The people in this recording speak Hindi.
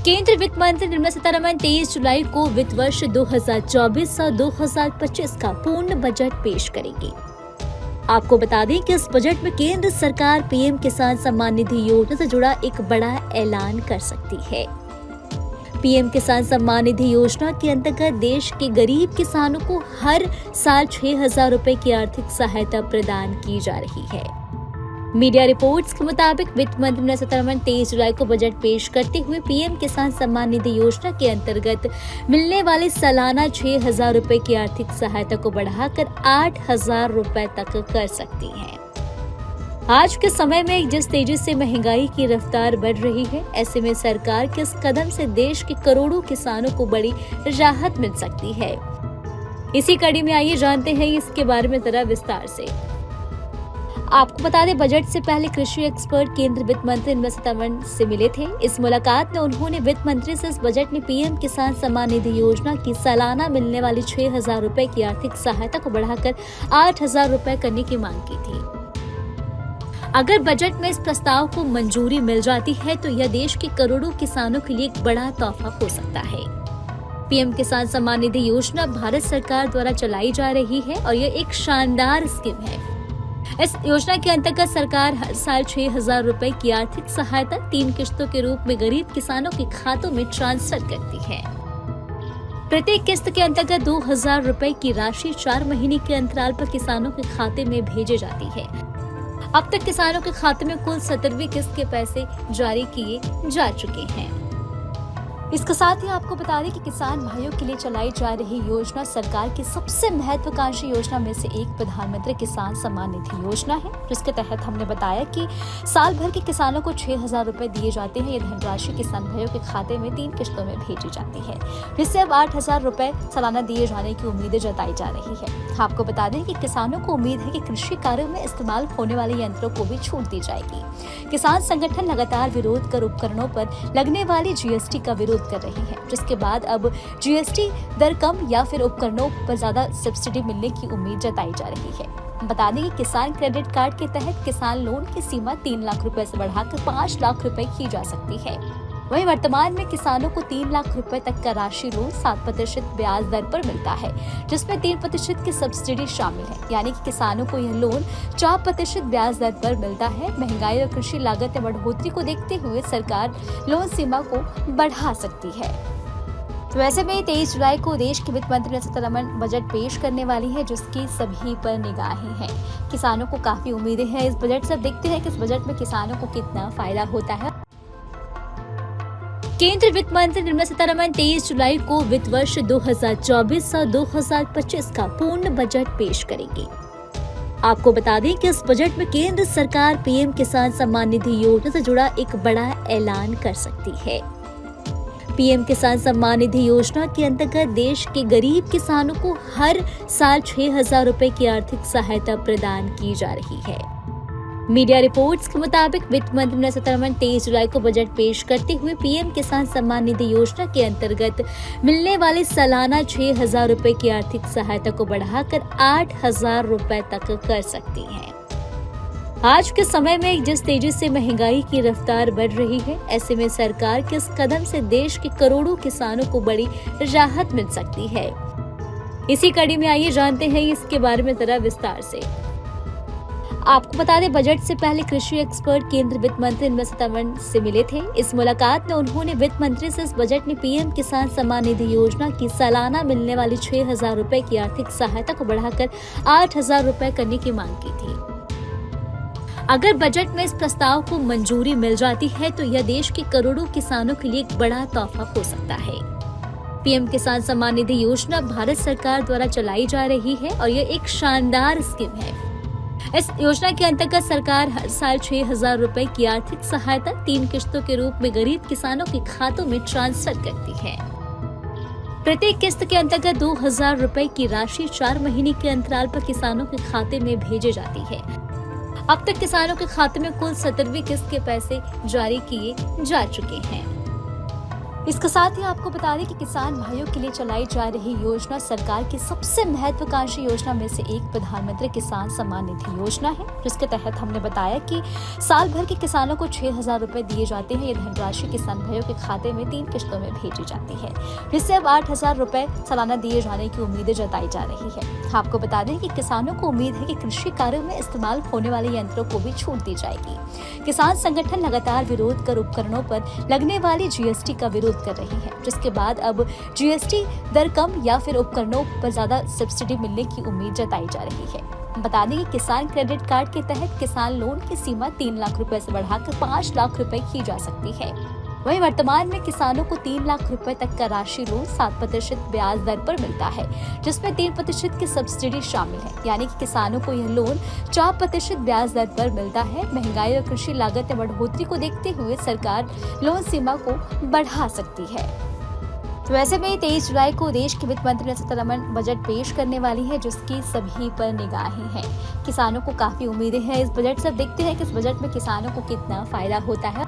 केंद्रीय वित्त मंत्री निर्मला सीतारमण 23 जुलाई को वित्त वर्ष 2024 और 2025 का पूर्ण बजट पेश करेंगी। आपको बता दें कि इस बजट में केंद्र सरकार पीएम किसान सम्मान निधि योजना से जुड़ा एक बड़ा ऐलान कर सकती है। पीएम किसान सम्मान निधि योजना के अंतर्गत देश के गरीब किसानों को हर साल 6,000 रुपए की आर्थिक सहायता प्रदान की जा रही है। मीडिया रिपोर्ट्स के मुताबिक वित्त मंत्री निर्मला सीतारमण 23 जुलाई को बजट पेश करते हुए पीएम किसान सम्मान निधि योजना के अंतर्गत मिलने वाली सालाना 6,000 रुपए की आर्थिक सहायता को बढ़ाकर 8,000 रुपए तक कर सकती हैं। आज के समय में जिस तेजी से महंगाई की रफ्तार बढ़ रही है, ऐसे में सरकार के इस कदम से देश के करोड़ों किसानों को बड़ी राहत मिल सकती है। इसी कड़ी में आइए जानते हैं इसके बारे में जरा विस्तार से। आपको बता दें, बजट से पहले कृषि एक्सपर्ट केंद्रीय वित्त मंत्री निर्मला सीतारमण से मिले थे। इस मुलाकात में उन्होंने वित्त मंत्री से इस बजट में पीएम किसान सम्मान निधि योजना की सालाना मिलने वाली 6,000 रुपए की आर्थिक सहायता को बढ़ाकर 8,000 रुपए करने की मांग की थी। अगर बजट में इस प्रस्ताव को मंजूरी मिल जाती है तो यह देश के करोड़ों किसानों के लिए एक बड़ा तोहफा हो सकता है। पीएम किसान सम्मान निधि योजना भारत सरकार द्वारा चलाई जा रही है और यह एक शानदार स्कीम है। इस योजना के अंतर्गत सरकार हर साल 6,000 रुपए की आर्थिक सहायता 3 किस्तों के रूप में गरीब किसानों के खातों में ट्रांसफर करती है। प्रत्येक किस्त के अंतर्गत 2,000 रुपए की राशि 4 महीने के अंतराल पर किसानों के खाते में भेजी जाती है। अब तक किसानों के खाते में कुल 17वीं किस्त के पैसे जारी किए जा चुके हैं। इसके साथ ही आपको बता दें कि किसान भाइयों के लिए चलाई जा रही योजना सरकार की सबसे महत्वाकांक्षी योजना में से एक प्रधानमंत्री किसान सम्मान निधि योजना है, जिसके तहत हमने बताया कि साल भर के किसानों को 6,000 रुपए दिए जाते हैं। ये धनराशि किसान भाइयों के खाते में 3 किस्तों में भेजी जाती है, जिससे अब 8,000 रुपए सालाना दिए जाने की उम्मीदें जताई जा रही है। आपको बता दें कि किसानों को उम्मीद है कि कृषि कार्यों में इस्तेमाल होने वाले यंत्रों को भी छूट दी जाएगी। किसान संगठन लगातार विरोध कर उपकरणों पर लगने वाली जीएसटी का विरोध कर रही है, जिसके बाद अब जीएसटी दर कम या फिर उपकरणों पर ज्यादा सब्सिडी मिलने की उम्मीद जताई जा रही है। बता दें कि किसान क्रेडिट कार्ड के तहत किसान लोन की सीमा 3 लाख रुपए से बढ़ाकर 5 लाख रुपए की जा सकती है। वहीं वर्तमान में किसानों को 3 लाख रुपए तक का राशि लोन 7% ब्याज दर पर मिलता है, जिसमें 3% की सब्सिडी शामिल है। यानी कि किसानों को यह लोन 4% ब्याज दर पर मिलता है। महंगाई और कृषि लागत में बढ़ोतरी को देखते हुए सरकार लोन सीमा को बढ़ा सकती है। तो ऐसे में 23 जुलाई को देश की वित्त मंत्री निर्मला सीतारमण बजट पेश करने वाली है, जिसकी सभी पर निगाहें हैं। किसानों को काफी उम्मीदें हैं इस बजट से। अब देखते हैं कि इस बजट में किसानों को कितना फायदा होता है। केंद्रीय वित्त मंत्री निर्मला सीतारमण 23 जुलाई को वित्त वर्ष 2024 और 2025 का पूर्ण बजट पेश करेंगी। आपको बता दें कि इस बजट में केंद्र सरकार पीएम किसान सम्मान निधि योजना से जुड़ा एक बड़ा ऐलान कर सकती है। पीएम किसान सम्मान निधि योजना के अंतर्गत देश के गरीब किसानों को हर साल 6,000 रुपए की आर्थिक सहायता प्रदान की जा रही है। मीडिया रिपोर्ट्स के मुताबिक वित्त मंत्री निर्मला सीतारमण 23 जुलाई को बजट पेश करते हुए पीएम किसान सम्मान निधि योजना के अंतर्गत मिलने वाली सालाना 6,000 रुपए की आर्थिक सहायता को बढ़ाकर 8,000 रुपए तक कर सकती हैं। आज के समय में जिस तेजी से महंगाई की रफ्तार बढ़ रही है, ऐसे में सरकार के इस कदम से देश के करोड़ों किसानों को बड़ी राहत मिल सकती है। इसी कड़ी में आइए जानते हैं इसके बारे में जरा विस्तार से। आपको बता दें, बजट से पहले कृषि एक्सपर्ट केंद्रीय वित्त मंत्री निर्मला सीतारमण से मिले थे। इस मुलाकात में उन्होंने वित्त मंत्री से इस बजट में पीएम किसान सम्मान निधि योजना की सालाना मिलने वाली 6,000 रुपए की आर्थिक सहायता को बढ़ाकर 8,000 रुपए करने की मांग की थी। अगर बजट में इस प्रस्ताव को मंजूरी मिल जाती है तो यह देश के करोड़ों किसानों के लिए एक बड़ा तोहफा हो सकता है। पीएम किसान सम्मान निधि योजना भारत सरकार द्वारा चलाई जा रही है और यह एक शानदार स्कीम है। इस योजना के अंतर्गत सरकार हर साल 6,000 रुपए की आर्थिक सहायता 3 किस्तों के रूप में गरीब किसानों के खातों में ट्रांसफर करती है। प्रत्येक किस्त के अंतर्गत 2,000 रुपए की राशि 4 महीने के अंतराल पर किसानों के खाते में भेजी जाती है। अब तक किसानों के खाते में कुल 17वीं किस्त के पैसे जारी किए जा चुके हैं। इसके साथ ही आपको बता दें कि किसान भाइयों के लिए चलाई जा रही योजना सरकार की सबसे महत्वाकांक्षी योजना में से एक प्रधानमंत्री किसान सम्मान निधि योजना है, जिसके तहत हमने बताया कि साल भर के किसानों को 6,000 रुपए दिए जाते हैं। ये धनराशि किसान भाइयों के खाते में 3 किश्तों में भेजी जाती है, जिससे अब 8,000 रुपए सालाना दिए जाने की उम्मीदें जताई जा रही है। आपको बता दें कि किसानों को उम्मीद है कि कृषि कार्यों में इस्तेमाल होने वाले यंत्रों को भी छूट दी जाएगी। किसान संगठन लगातार विरोध कर उपकरणों पर लगने वाली जीएसटी का विरोध कर रही है, जिसके बाद अब जीएसटी दर कम या फिर उपकरणों पर ज्यादा सब्सिडी मिलने की उम्मीद जताई जा रही है। बता दें कि किसान क्रेडिट कार्ड के तहत किसान लोन की सीमा 3 लाख रुपए से बढ़ाकर 5 लाख रुपए की जा सकती है। वहीं वर्तमान में किसानों को 3 लाख रुपए तक का राशि लोन 7% ब्याज दर पर मिलता है, जिसमें 3% की सब्सिडी शामिल है, यानी कि किसानों को यह लोन 4% ब्याज दर पर मिलता है। महंगाई और कृषि लागत में बढ़ोतरी को देखते हुए सरकार लोन सीमा को बढ़ा सकती है। तो ऐसे में 23 जुलाई को देश की वित्त मंत्री निर्मला सीतारमण बजट पेश करने वाली है, जिसकी सभी पर निगाहें हैं। किसानों को काफी उम्मीदें हैं इस बजट से। अब देखते हैं कि इस बजट में किसानों को कितना फायदा होता है।